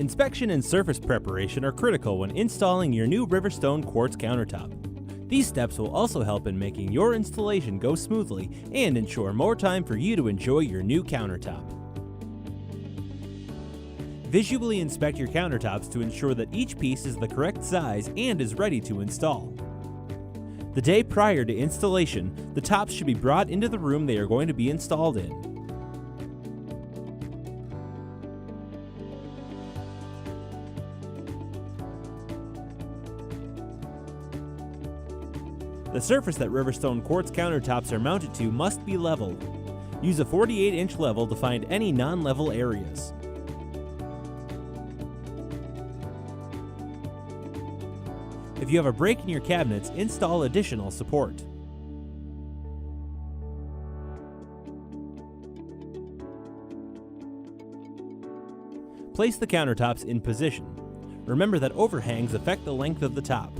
Inspection and surface preparation are critical when installing your new Riverstone quartz countertop. These steps will also help in making your installation go smoothly and ensure more time for you to enjoy your new countertop. Visually inspect your countertops to ensure that each piece is the correct size and is ready to install. The day prior to installation, the tops should be brought into the room they are going to be installed in. The surface that Riverstone quartz countertops are mounted to must be leveled. Use a 48-inch level to find any non-level areas. If you have a break in your cabinets, install additional support. Place the countertops in position. Remember that overhangs affect the length of the top.